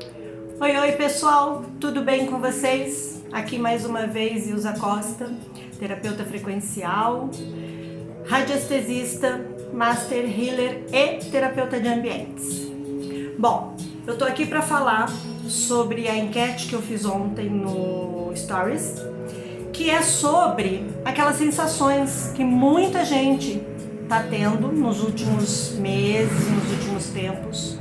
Oi pessoal, tudo bem com vocês? Aqui mais uma vez Ilza Costa, terapeuta frequencial, radiestesista, master healer e terapeuta de ambientes. Bom, eu tô aqui para falar sobre a enquete que eu fiz ontem no Stories, que é sobre aquelas sensações que muita gente tá tendo nos últimos meses, nos últimos tempos,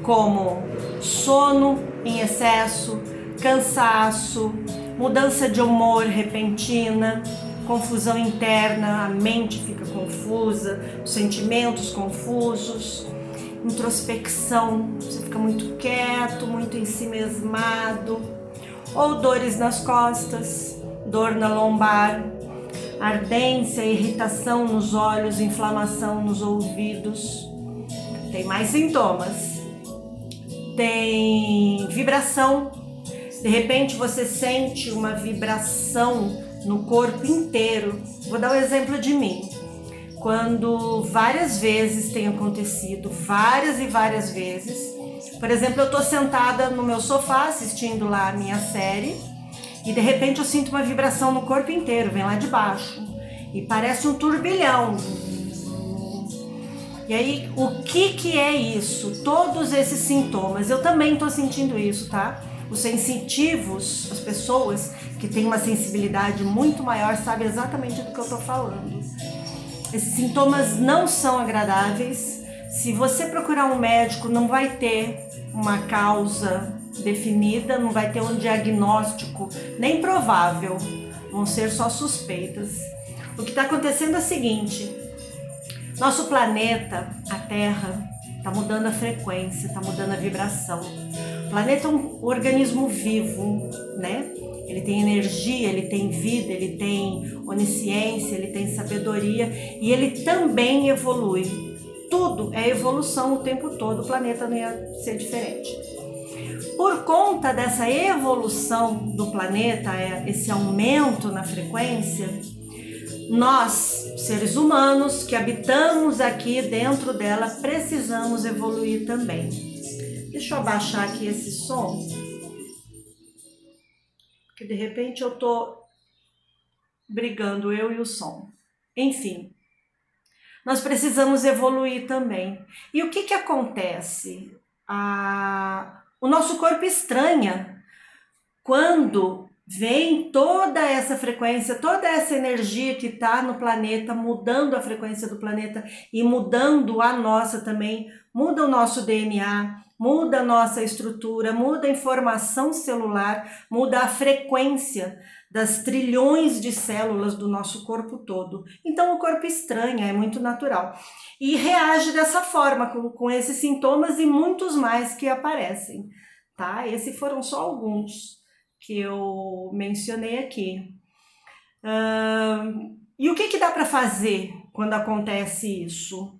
como sono em excesso, cansaço, mudança de humor repentina, confusão interna, a mente fica confusa, os sentimentos confusos, introspecção, você fica muito quieto, muito ensimesmado, ou dores nas costas, dor na lombar, ardência, irritação nos olhos, inflamação nos ouvidos. Tem mais sintomas. Tem vibração, de repente você sente uma vibração no corpo inteiro. Vou dar um exemplo de mim. Quando várias vezes tem acontecido, várias e várias vezes, por exemplo, eu tô sentada no meu sofá assistindo lá a minha série e de repente eu sinto uma vibração no corpo inteiro, vem lá de baixo e parece um turbilhão. E aí, o que é isso? Todos esses sintomas, eu também tô sentindo isso, tá? Os sensitivos, as pessoas que têm uma sensibilidade muito maior, sabem exatamente do que eu tô falando. Esses sintomas não são agradáveis. Se você procurar um médico, não vai ter uma causa definida, não vai ter um diagnóstico nem provável, vão ser só suspeitas. O que está acontecendo é o seguinte: nosso planeta, a Terra, está mudando a frequência, está mudando a vibração. O planeta é um organismo vivo, né? Ele tem energia, ele tem vida, ele tem onisciência, ele tem sabedoria e ele também evolui. Tudo é evolução o tempo todo, o planeta não ia ser diferente. Por conta dessa evolução do planeta, esse aumento na frequência, nós, seres humanos que habitamos aqui dentro dela, precisamos evoluir também. Deixa eu abaixar aqui esse som, porque de repente eu tô brigando, eu e o som. Enfim, nós precisamos evoluir também. E o que acontece? O nosso corpo estranha quando vem toda essa frequência, toda essa energia que está no planeta, mudando a frequência do planeta e mudando a nossa também, muda o nosso DNA, muda a nossa estrutura, muda a informação celular, muda a frequência das trilhões de células do nosso corpo todo. Então o corpo estranha, é muito natural. E reage dessa forma, com esses sintomas e muitos mais que aparecem, tá? Esses foram só alguns que eu mencionei aqui. E o que dá para fazer quando acontece isso?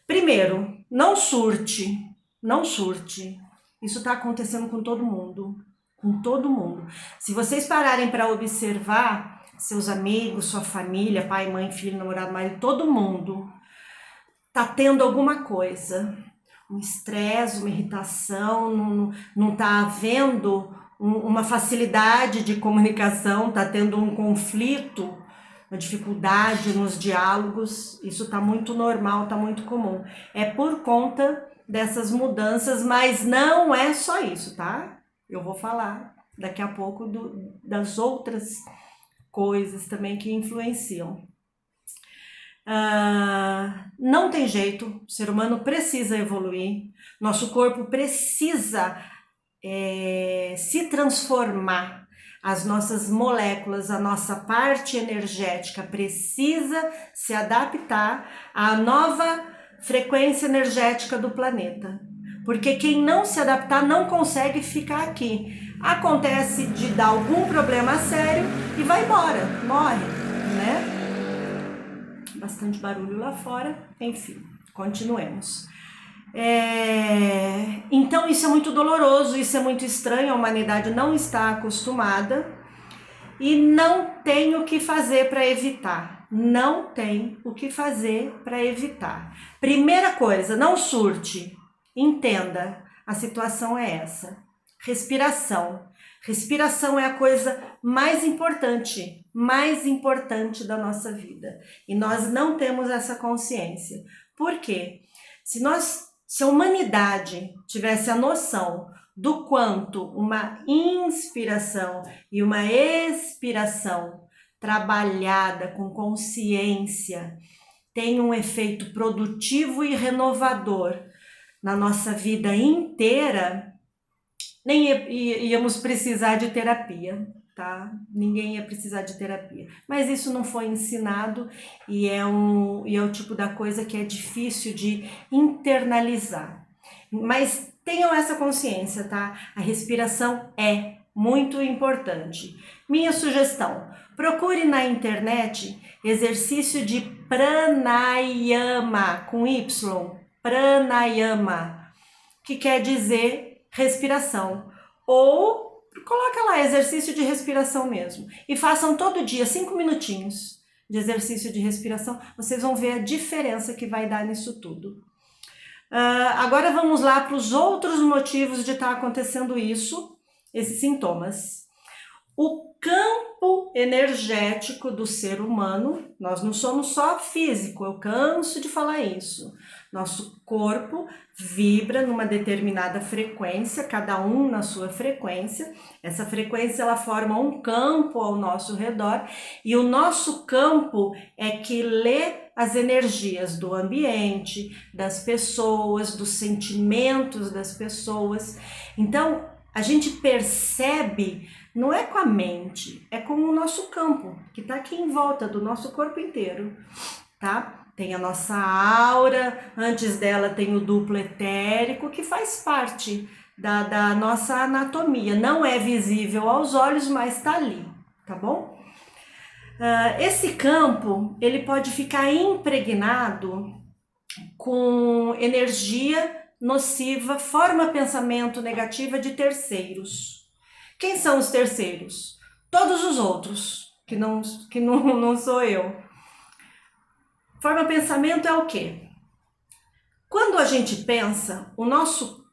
Primeiro, não surte. Isso está acontecendo com todo mundo. Se vocês pararem para observar seus amigos, sua família, pai, mãe, filho, namorado, marido, todo mundo tá tendo alguma coisa. Um estresse, uma irritação, não tá havendo uma facilidade de comunicação, está tendo um conflito, uma dificuldade nos diálogos. Isso está muito normal, está muito comum. É por conta dessas mudanças, mas não é só isso, tá? Eu vou falar daqui a pouco das outras coisas também que influenciam. Não tem jeito, o ser humano precisa evoluir, nosso corpo precisa se transformar, as nossas moléculas, a nossa parte energética precisa se adaptar à nova frequência energética do planeta, porque quem não se adaptar não consegue ficar aqui. Acontece de dar algum problema sério e vai embora, morre, né? Bastante barulho lá fora, enfim, continuemos. Então isso é muito doloroso, isso é muito estranho, a humanidade não está acostumada e não tem o que fazer para evitar. Primeira coisa, não surte, entenda, a situação é essa. Respiração. Respiração é a coisa mais importante da nossa vida. E nós não temos essa consciência. Por quê? Se a humanidade tivesse a noção do quanto uma inspiração e uma expiração trabalhada com consciência tem um efeito produtivo e renovador na nossa vida inteira, nem íamos precisar de terapia, tá? Ninguém ia precisar de terapia. Mas isso não foi ensinado e é o tipo da coisa que é difícil de internalizar. Mas tenham essa consciência, tá? A respiração é muito importante. Minha sugestão, procure na internet exercício de pranayama, com Y, pranayama, que quer dizer respiração. Ou coloca lá exercício de respiração mesmo. E façam todo dia 5 minutinhos de exercício de respiração. Vocês vão ver a diferença que vai dar nisso tudo. Agora vamos lá para os outros motivos de estar acontecendo isso, esses sintomas. O campo energético do ser humano, nós não somos só físico, eu canso de falar isso. Nosso corpo vibra numa determinada frequência, cada um na sua frequência. Essa frequência ela forma um campo ao nosso redor e o nosso campo é que lê as energias do ambiente, das pessoas, dos sentimentos das pessoas. Então, a gente percebe, não é com a mente, é com o nosso campo, que está aqui em volta do nosso corpo inteiro, tá? Tem a nossa aura, antes dela tem o duplo etérico, que faz parte da nossa anatomia. Não é visível aos olhos, mas está ali, tá bom? Esse campo, ele pode ficar impregnado com energia nociva, forma pensamento negativa de terceiros. Quem são os terceiros? Todos os outros, que não sou eu. Forma pensamento é o quê? Quando a gente pensa, o nosso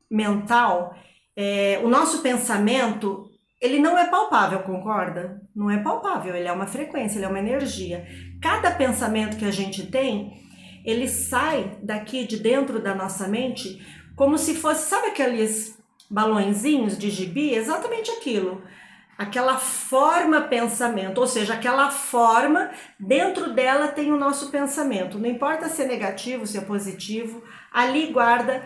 mental, o nosso pensamento, ele não é palpável, concorda? Não é palpável, ele é uma frequência, ele é uma energia. Cada pensamento que a gente tem, ele sai daqui de dentro da nossa mente como se fosse, sabe aqueles balõezinhos de gibi? Exatamente aquilo. Aquela forma pensamento, ou seja, aquela forma, dentro dela tem o nosso pensamento. Não importa se é negativo, se é positivo, ali guarda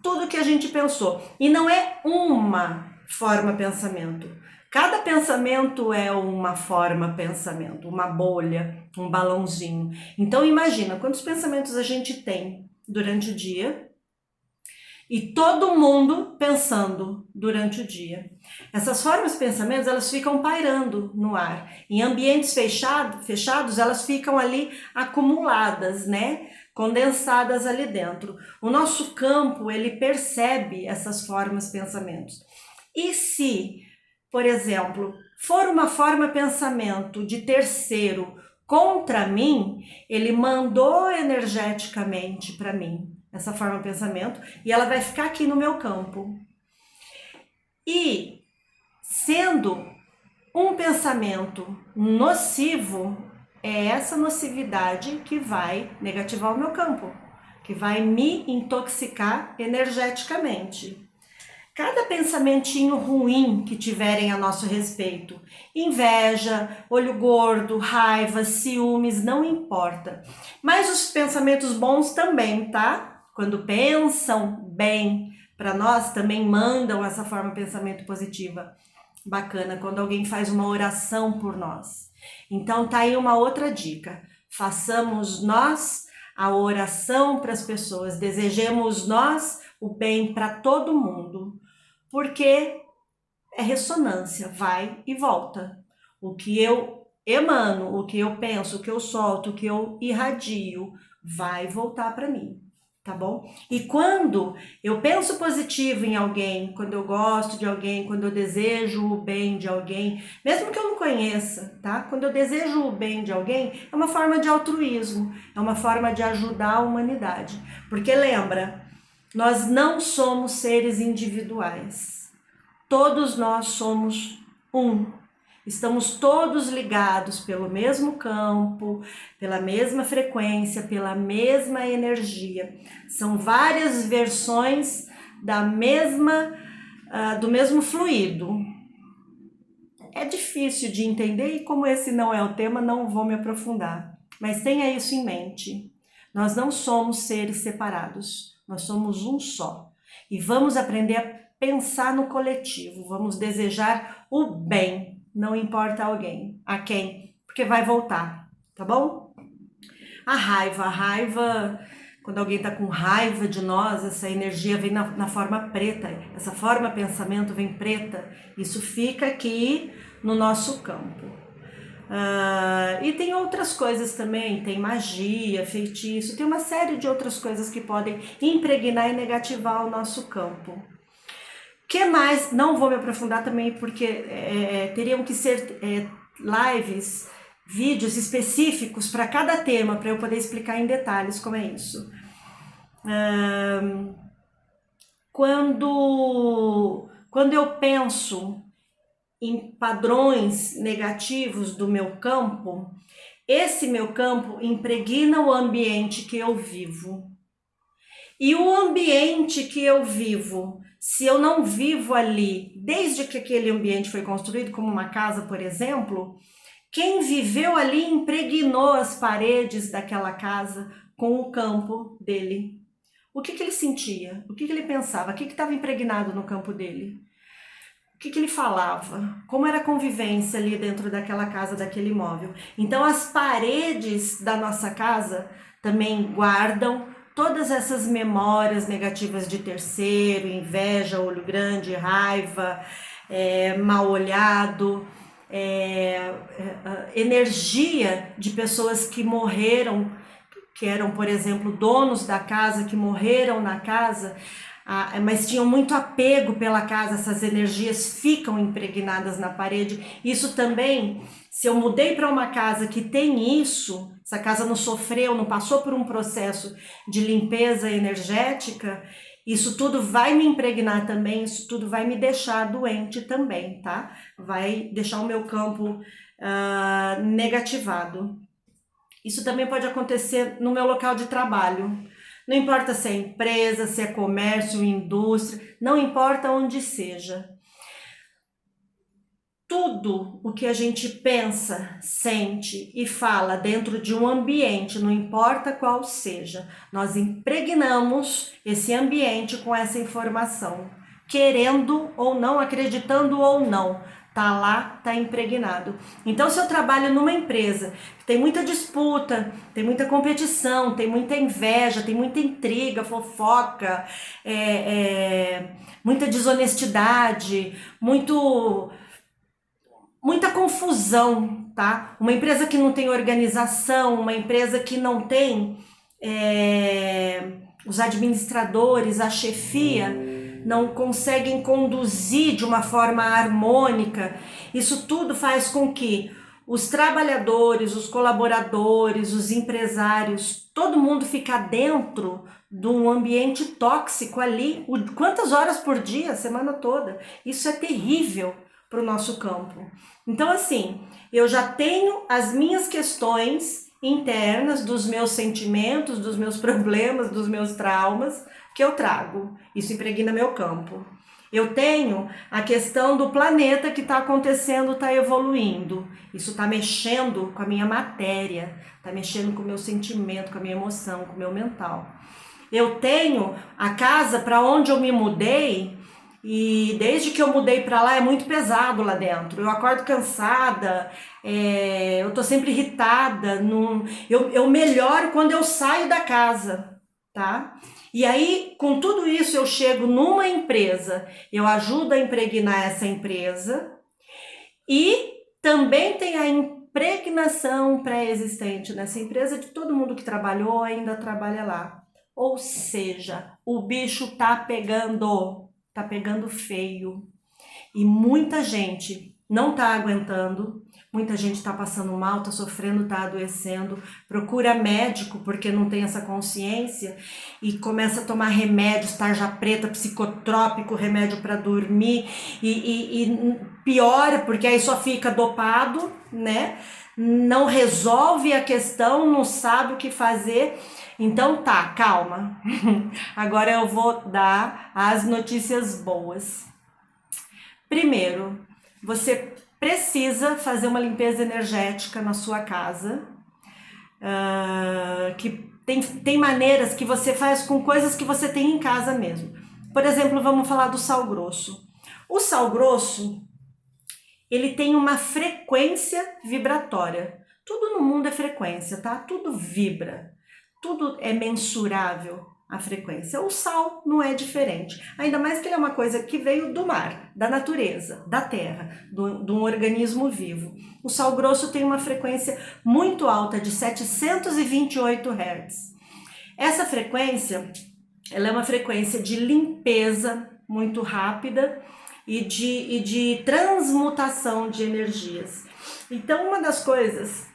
tudo que a gente pensou. E não é uma forma pensamento. Cada pensamento é uma forma pensamento, uma bolha, um balãozinho. Então imagina quantos pensamentos a gente tem durante o dia e todo mundo pensando durante o dia. Essas formas pensamentos, elas ficam pairando no ar. Em ambientes fechados, elas ficam ali acumuladas, né? Condensadas ali dentro. O nosso campo, ele percebe essas formas pensamentos. E se, por exemplo, for uma forma pensamento de terceiro contra mim, ele mandou energeticamente para mim essa forma pensamento e ela vai ficar aqui no meu campo. E sendo um pensamento nocivo, é essa nocividade que vai negativar o meu campo, que vai me intoxicar energeticamente. Cada pensamentinho ruim que tiverem a nosso respeito, inveja, olho gordo, raiva, ciúmes, não importa. Mas os pensamentos bons também, tá? Quando pensam bem para nós, também mandam essa forma de pensamento positiva. Bacana, quando alguém faz uma oração por nós. Então tá aí uma outra dica. Façamos nós a oração para as pessoas, desejemos nós o bem para todo mundo. Porque é ressonância, vai e volta. O que eu emano, o que eu penso, o que eu solto, o que eu irradio, vai voltar para mim, tá bom? E quando eu penso positivo em alguém, quando eu gosto de alguém, quando eu desejo o bem de alguém, mesmo que eu não conheça, tá? Quando eu desejo o bem de alguém, é uma forma de altruísmo, é uma forma de ajudar a humanidade. Porque lembra, Nós não somos seres individuais. Todos nós somos um. Estamos todos ligados pelo mesmo campo, pela mesma frequência, pela mesma energia. São várias versões do mesmo fluido. É difícil de entender e como esse não é o tema, não vou me aprofundar. Mas tenha isso em mente. Nós não somos seres separados, nós somos um só. E vamos aprender a pensar no coletivo, vamos desejar o bem, não importa a quem, porque vai voltar, tá bom? A raiva, quando alguém está com raiva de nós, essa energia vem na forma preta, essa forma pensamento vem preta, isso fica aqui no nosso campo. E tem outras coisas também, tem magia, feitiço, tem uma série de outras coisas que podem impregnar e negativar o nosso campo. Que mais? Não vou me aprofundar também porque teriam que ser lives, vídeos específicos para cada tema, para eu poder explicar em detalhes como é isso. Quando eu penso em padrões negativos do meu campo, esse meu campo impregna o ambiente que eu vivo. E o ambiente que eu vivo, se eu não vivo ali, desde que aquele ambiente foi construído, como uma casa, por exemplo, quem viveu ali impregnou as paredes daquela casa com o campo dele. O que ele sentia? O que ele pensava? O que estava impregnado no campo dele? O que ele falava? Como era a convivência ali dentro daquela casa, daquele imóvel? Então as paredes da nossa casa também guardam todas essas memórias negativas de terceiro, inveja, olho grande, raiva, mal olhado, energia de pessoas que morreram, que eram, por exemplo, donos da casa, que morreram na casa, mas tinham muito apego pela casa, essas energias ficam impregnadas na parede. Isso também, se eu mudei para uma casa que tem isso, essa casa não sofreu, não passou por um processo de limpeza energética, isso tudo vai me impregnar também, isso tudo vai me deixar doente também, tá? Vai deixar o meu campo negativado. Isso também pode acontecer no meu local de trabalho. Não importa se é empresa, se é comércio, indústria, não importa onde seja. Tudo o que a gente pensa, sente e fala dentro de um ambiente, não importa qual seja, nós impregnamos esse ambiente com essa informação, querendo ou não, acreditando ou não. Tá lá, tá impregnado. Então, se eu trabalho numa empresa que tem muita disputa, tem muita competição, tem muita inveja, tem muita intriga, fofoca, muita desonestidade, muita confusão, tá? Uma empresa que não tem organização, uma empresa que não tem os administradores, a chefia, não conseguem conduzir de uma forma harmônica. Isso tudo faz com que os trabalhadores, os colaboradores, os empresários, todo mundo fica dentro de um ambiente tóxico ali, quantas horas por dia, a semana toda. Isso é terrível para o nosso campo. Então, assim, eu já tenho as minhas questões internas, dos meus sentimentos, dos meus problemas, dos meus traumas, que eu trago. Isso impregna meu campo. Eu tenho a questão do planeta que está acontecendo, está evoluindo. Isso está mexendo com a minha matéria, está mexendo com o meu sentimento, com a minha emoção, com o meu mental. Eu tenho a casa para onde eu me mudei, e desde que eu mudei para lá é muito pesado lá dentro. Eu acordo cansada, eu tô sempre irritada. Eu melhoro quando eu saio da casa, tá? E aí, com tudo isso, eu chego numa empresa, eu ajudo a impregnar essa empresa e também tem a impregnação pré-existente nessa empresa de todo mundo que trabalhou ainda trabalha lá. Ou seja, o bicho tá pegando feio. E muita gente não tá aguentando. Muita gente está passando mal, está sofrendo, está adoecendo, procura médico porque não tem essa consciência e começa a tomar remédios, tarja preta, psicotrópico, remédio para dormir e piora porque aí só fica dopado, né? Não resolve a questão, não sabe o que fazer. Então tá, calma. Agora eu vou dar as notícias boas. Primeiro, você precisa fazer uma limpeza energética na sua casa, que tem maneiras que você faz com coisas que você tem em casa mesmo. Por exemplo, vamos falar do sal grosso. O sal grosso, ele tem uma frequência vibratória. Tudo no mundo é frequência, tá? Tudo vibra, tudo é mensurável. A frequência. O sal não é diferente, ainda mais que ele é uma coisa que veio do mar, da natureza, da terra, de um organismo vivo. O sal grosso tem uma frequência muito alta, de 728 Hz. Essa frequência, ela é uma frequência de limpeza muito rápida e de transmutação de energias. Então, uma das coisas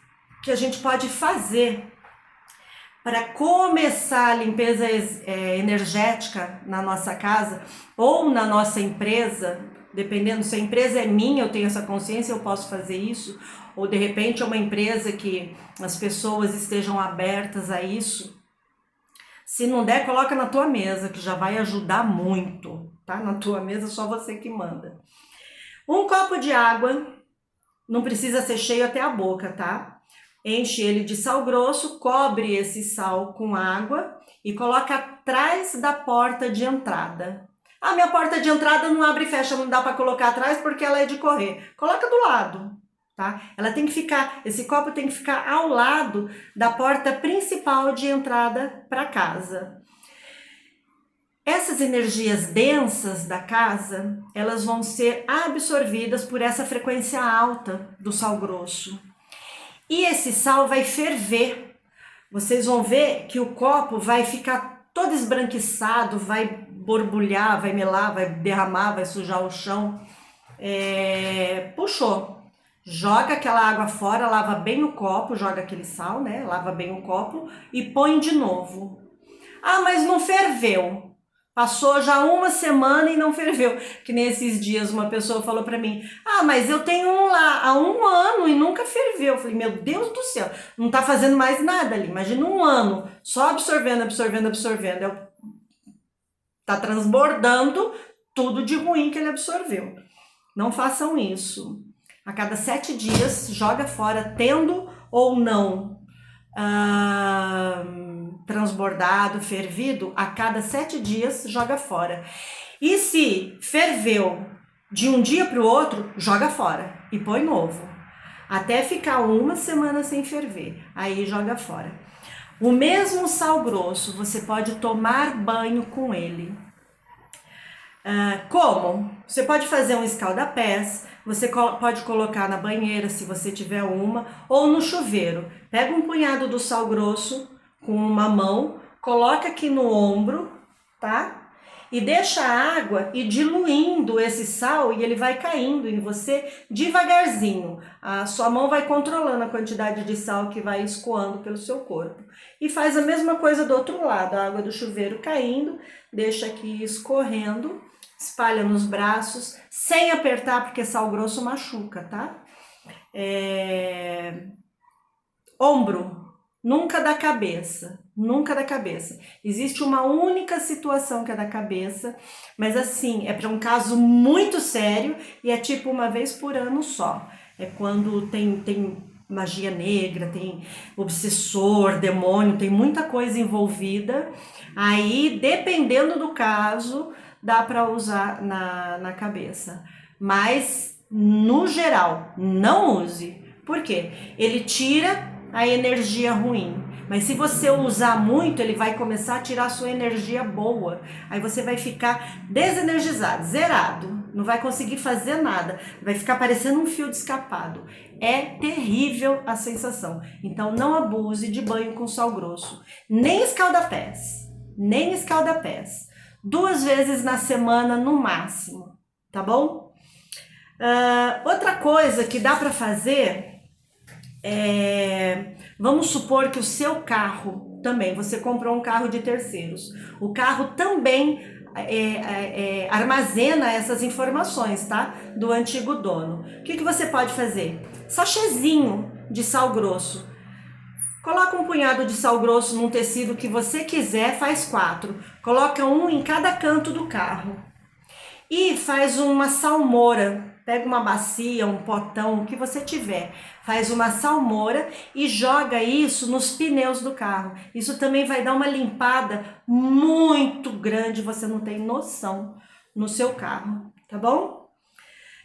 que a gente pode fazer para começar a limpeza energética na nossa casa ou na nossa empresa, dependendo se a empresa é minha, eu tenho essa consciência, eu posso fazer isso, ou de repente é uma empresa que as pessoas estejam abertas a isso. Se não der, coloca na tua mesa, que já vai ajudar muito, tá? Na tua mesa, só você que manda. Um copo de água, não precisa ser cheio até a boca, tá? Enche ele de sal grosso, cobre esse sal com água e coloca atrás da porta de entrada. Ah, minha porta de entrada não abre e fecha, não dá para colocar atrás porque ela é de correr. Coloca do lado, tá? Ela tem que ficar, esse copo tem que ficar ao lado da porta principal de entrada para casa. Essas energias densas da casa, elas vão ser absorvidas por essa frequência alta do sal grosso. E esse sal vai ferver. Vocês vão ver que o copo vai ficar todo esbranquiçado, vai borbulhar, vai melar, vai derramar, vai sujar o chão. Puxou. Joga aquela água fora, lava bem o copo, joga aquele sal, né? Lava bem o copo e põe de novo. Ah, mas não ferveu. Passou já uma semana e não ferveu. Que nesses dias uma pessoa falou pra mim: ah, mas eu tenho um lá há 1 ano e nunca ferveu. Eu falei: meu Deus do céu, não tá fazendo mais nada ali. Imagina 1 ano, só absorvendo. Tá transbordando tudo de ruim que ele absorveu. Não façam isso. A cada 7 dias, joga fora, tendo ou não transbordado, fervido, a cada 7 dias joga fora. E se ferveu de um dia para o outro, joga fora e põe novo. Até ficar 1 semana sem ferver, aí joga fora. O mesmo sal grosso, você pode tomar banho com ele. Como? Você pode fazer um escalda-pés, você pode colocar na banheira, se você tiver uma, ou no chuveiro. Pega um punhado do sal grosso com uma mão, coloca aqui no ombro, tá? E deixa a água ir diluindo esse sal e ele vai caindo em você devagarzinho. A sua mão vai controlando a quantidade de sal que vai escoando pelo seu corpo. E faz a mesma coisa do outro lado, a água do chuveiro caindo, deixa aqui escorrendo, espalha nos braços, sem apertar, porque sal grosso machuca, tá? Ombro. Nunca da cabeça, nunca da cabeça. Existe uma única situação que é da cabeça, mas assim, é para um caso muito sério e é tipo 1 vez por ano só. É quando tem magia negra, tem obsessor, demônio, tem muita coisa envolvida. Aí, dependendo do caso, dá para usar na cabeça. Mas, no geral, não use. Por quê? Ele tira a energia ruim, mas se você usar muito, ele vai começar a tirar a sua energia boa, aí você vai ficar desenergizado, zerado, não vai conseguir fazer nada, vai ficar parecendo um fio de escapado. É terrível a sensação. Então não abuse de banho com sal grosso, nem escalda-pés, 2 vezes na semana no máximo, tá bom? Outra coisa que dá para fazer vamos supor que o seu carro também, você comprou um carro de terceiros, o carro também armazena essas informações, tá? Do antigo dono. O que você pode fazer? Sachêzinho de sal grosso. Coloca um punhado de sal grosso num tecido que você quiser, faz 4. Coloca um em cada canto do carro. E faz uma salmoura. Pega uma bacia, um potão, o que você tiver. Faz uma salmoura e joga isso nos pneus do carro. Isso também vai dar uma limpada muito grande, você não tem noção, no seu carro, tá bom?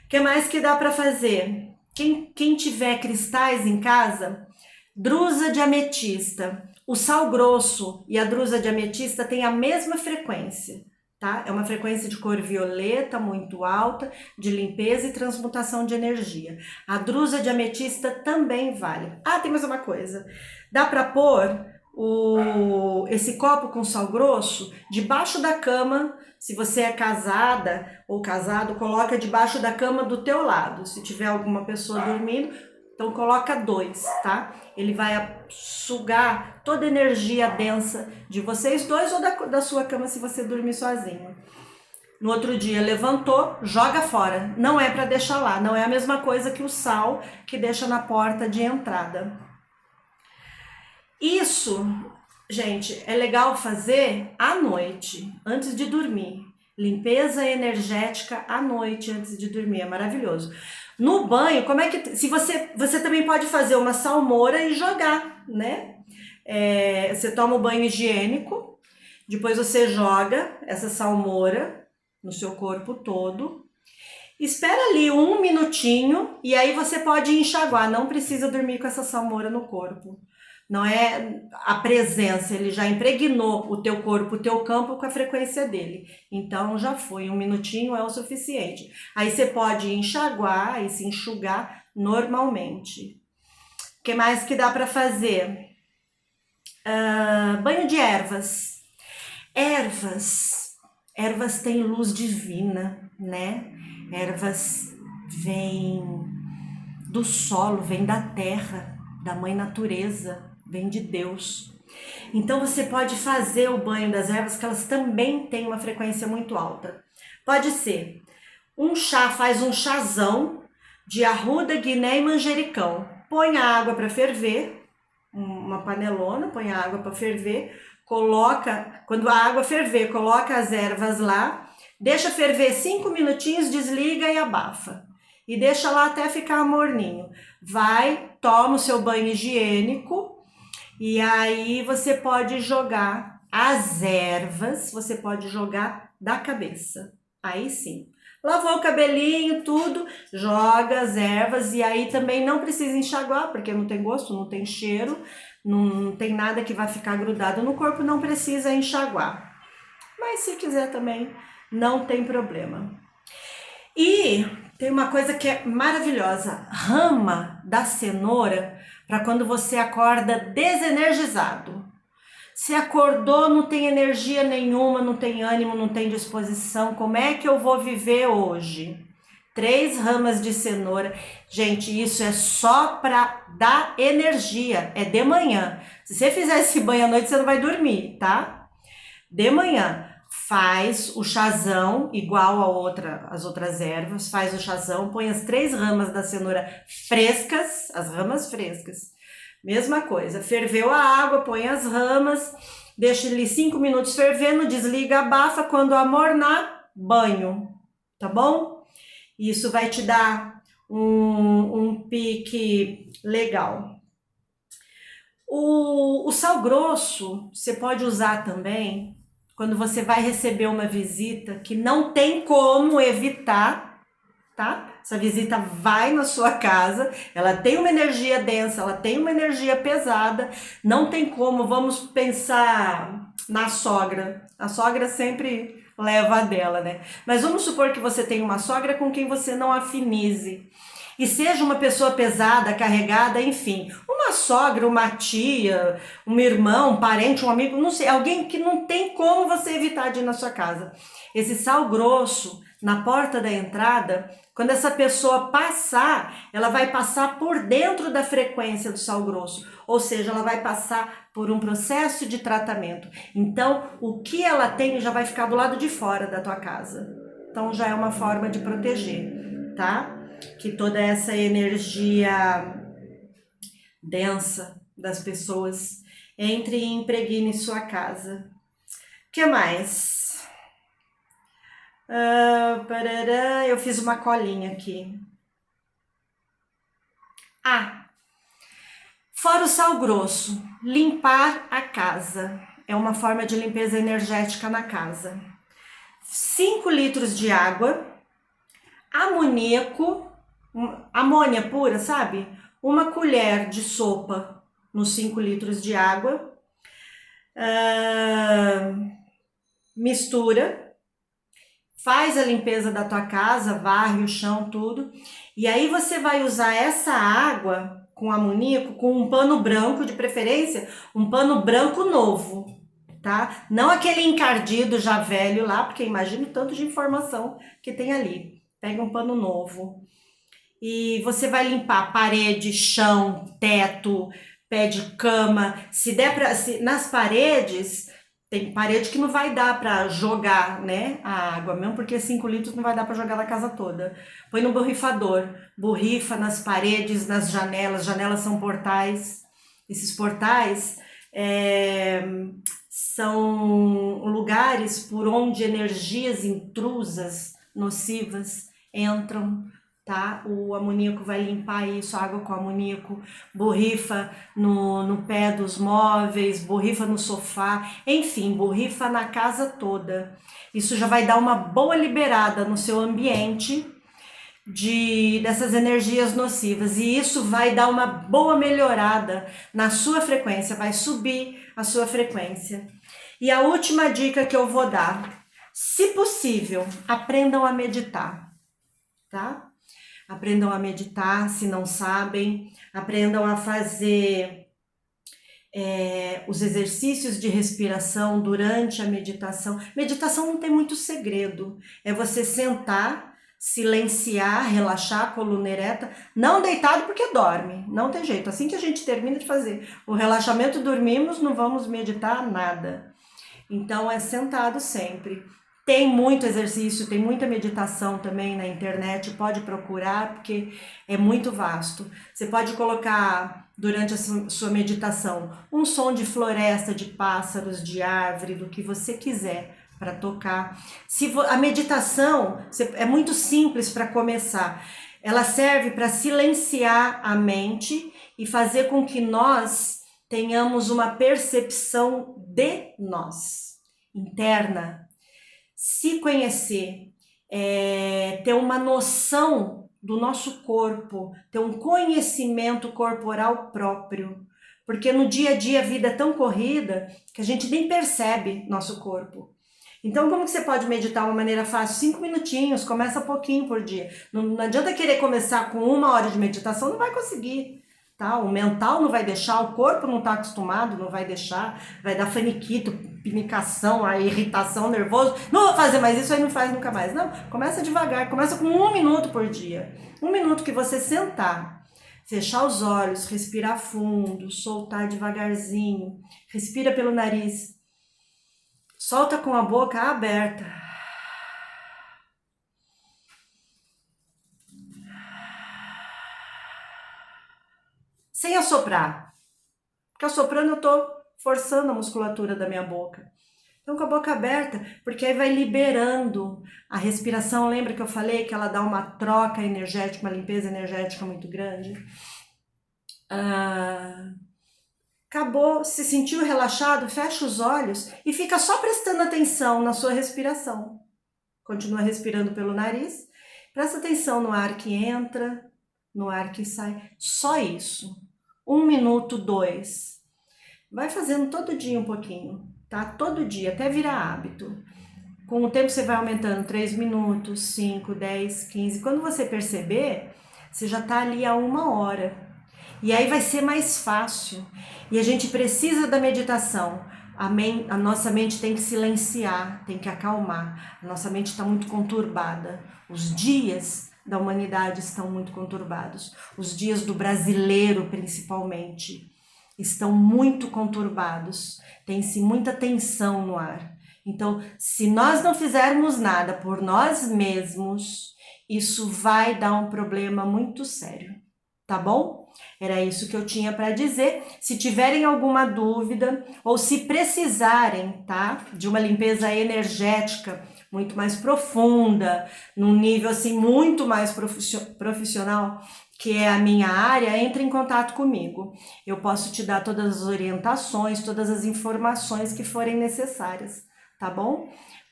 O que mais que dá para fazer? Quem tiver cristais em casa, drusa de ametista. O sal grosso e a drusa de ametista têm a mesma frequência, tá? É uma frequência de cor violeta muito alta, de limpeza e transmutação de energia. A drusa de ametista também vale. Tem mais uma coisa. Dá para pôr esse copo com sal grosso debaixo da cama. Se você é casada ou casado, coloca debaixo da cama do teu lado. Se tiver alguma pessoa dormindo, então coloca 2, tá? Ele vai sugar toda a energia densa de vocês dois ou da sua cama se você dormir sozinho. No outro dia levantou, joga fora. Não é para deixar lá, não é a mesma coisa que o sal que deixa na porta de entrada. Isso, gente, é legal fazer à noite, antes de dormir. Limpeza energética à noite, antes de dormir, é maravilhoso. No banho, como é que... Se você também pode fazer uma salmoura e jogar, né? Você toma o banho higiênico, depois você joga essa salmoura no seu corpo todo, espera ali 1 minutinho e aí você pode enxaguar, não precisa dormir com essa salmoura no corpo. Não é a presença, ele já impregnou o teu corpo, o teu campo com a frequência dele. Então já foi, 1 minutinho é o suficiente. Aí você pode enxaguar e se enxugar normalmente. O que mais que dá para fazer? Banho de ervas. Ervas têm luz divina, né? Ervas vêm do solo, vêm da terra, da mãe natureza, vem de Deus. Então você pode fazer o banho das ervas, que elas também têm uma frequência muito alta. Pode ser um chá, faz um chazão de arruda, guiné e manjericão. Põe a água para ferver, uma panelona, põe a água para ferver, coloca, quando a água ferver, coloca as ervas lá, deixa ferver 5 minutinhos, desliga e abafa. E deixa lá até ficar morninho. Vai, toma o seu banho higiênico e aí você pode jogar as ervas, você pode jogar da cabeça. Aí sim. Lavou o cabelinho, tudo, joga as ervas e aí também não precisa enxaguar, porque não tem gosto, não tem cheiro, não tem nada que vai ficar grudado no corpo, não precisa enxaguar. Mas se quiser também, não tem problema. E tem uma coisa que é maravilhosa, rama da cenoura para quando você acorda desenergizado. Se acordou, não tem energia nenhuma, não tem ânimo, não tem disposição, como é que eu vou viver hoje? 3 ramas de cenoura. Gente, isso é só para dar energia, é de manhã. Se você fizer esse banho à noite, você não vai dormir, tá? De manhã. Faz o chazão, igual as outras ervas, faz o chazão, põe as 3 ramas da cenoura frescas, as ramas frescas. Mesma coisa, ferveu a água, põe as ramas, deixa ele 5 minutos fervendo, desliga, abafa, quando amornar, banho, tá bom? Isso vai te dar um pique legal. O sal grosso, você pode usar também quando você vai receber uma visita que não tem como evitar, tá? Essa visita vai na sua casa, ela tem uma energia densa, ela tem uma energia pesada, não tem como, vamos pensar na sogra. A sogra sempre leva a dela, né? Mas vamos supor que você tem uma sogra com quem você não afinize. E seja uma pessoa pesada, carregada, enfim, uma sogra, uma tia, um irmão, um parente, um amigo, não sei, alguém que não tem como você evitar de ir na sua casa. Esse sal grosso na porta da entrada, quando essa pessoa passar, ela vai passar por dentro da frequência do sal grosso, ou seja, ela vai passar por um processo de tratamento. Então, o que ela tem já vai ficar do lado de fora da tua casa. Então, já é uma forma de proteger, tá? Que toda essa energia densa das pessoas entre e impregne sua casa. O que mais? Eu fiz uma colinha aqui. Fora o sal grosso, limpar a casa. É uma forma de limpeza energética na casa. 5 litros de água, amoníaco, amônia pura, sabe? Uma colher de sopa nos 5 litros de água. Mistura. Faz a limpeza da tua casa, varre o chão, tudo. E aí você vai usar essa água com amoníaco, com um pano branco, de preferência, um pano branco novo, tá? Não aquele encardido já velho lá, porque imagina o tanto de informação que tem ali. Pega um pano novo. E você vai limpar parede, chão, teto, pé de cama. Se der pra, nas paredes... Tem parede que não vai dar para jogar, né, a água, mesmo porque 5 litros não vai dar para jogar na casa toda. Põe no borrifador, borrifa nas paredes, nas janelas. Janelas são portais. Esses portais são lugares por onde energias intrusas, nocivas, entram. Tá? O amoníaco vai limpar isso, água com amoníaco, borrifa no pé dos móveis, borrifa no sofá, enfim, borrifa na casa toda. Isso já vai dar uma boa liberada no seu ambiente dessas energias nocivas, e isso vai dar uma boa melhorada na sua frequência, vai subir a sua frequência. E a última dica que eu vou dar, se possível, aprendam a meditar, tá? Aprendam a meditar, se não sabem, aprendam a fazer os exercícios de respiração durante a meditação. Meditação não tem muito segredo, é você sentar, silenciar, relaxar a coluna ereta, não deitado porque dorme, não tem jeito. Assim que a gente termina de fazer o relaxamento, dormimos, não vamos meditar nada. Então é sentado sempre. Tem muito exercício, tem muita meditação também na internet, pode procurar porque é muito vasto. Você pode colocar durante a sua meditação um som de floresta, de pássaros, de árvore, do que você quiser para tocar. A meditação é muito simples para começar. Ela serve para silenciar a mente e fazer com que nós tenhamos uma percepção de nós, interna. Se conhecer, ter uma noção do nosso corpo, ter um conhecimento corporal próprio, porque no dia a dia a vida é tão corrida que a gente nem percebe nosso corpo. Então, como que você pode meditar de uma maneira fácil? 5 minutinhos, começa pouquinho por dia. Não adianta querer começar com 1 hora de meditação, não vai conseguir. Tá? O mental não vai deixar, o corpo não está acostumado, não vai deixar, vai dar faniquito, pinicação, a irritação, nervoso. Não vou fazer mais isso, aí não faz nunca mais. Não, começa devagar, começa com 1 minuto por dia. 1 minuto que você sentar, fechar os olhos, respirar fundo, soltar devagarzinho, respira pelo nariz, solta com a boca aberta. Sem assoprar, porque assoprando eu tô forçando a musculatura da minha boca. Então com a boca aberta, porque aí vai liberando a respiração. Lembra que eu falei que ela dá uma troca energética, uma limpeza energética muito grande? Acabou, se sentiu relaxado, fecha os olhos e fica só prestando atenção na sua respiração. Continua respirando pelo nariz, presta atenção no ar que entra, no ar que sai, só isso. 1 minuto, 2. Vai fazendo todo dia um pouquinho, tá? Todo dia, até virar hábito. Com o tempo você vai aumentando 3 minutos, 5, 10, 15. Quando você perceber, você já tá ali há 1 hora. E aí vai ser mais fácil. E a gente precisa da meditação A nossa mente tem que silenciar, tem que acalmar. A nossa mente está muito conturbada. Os dias da humanidade estão muito conturbados. Os dias do brasileiro, principalmente, estão muito conturbados. Tem-se muita tensão no ar. Então, se nós não fizermos nada por nós mesmos, isso vai dar um problema muito sério, tá bom? Era isso que eu tinha para dizer. Se tiverem alguma dúvida ou se precisarem, tá, de uma limpeza energética muito mais profunda, num nível assim muito mais profissional, que é a minha área, entre em contato comigo. Eu posso te dar todas as orientações, todas as informações que forem necessárias, tá bom?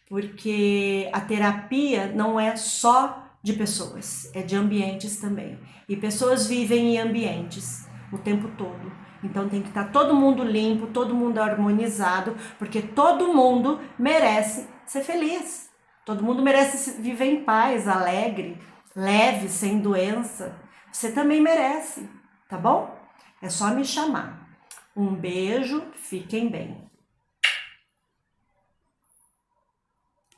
Porque a terapia não é só de pessoas, é de ambientes também. E pessoas vivem em ambientes o tempo todo. Então tem que estar todo mundo limpo, todo mundo harmonizado, porque todo mundo merece ser feliz. Todo mundo merece viver em paz, alegre, leve, sem doença. Você também merece, tá bom? É só me chamar. Um beijo, fiquem bem.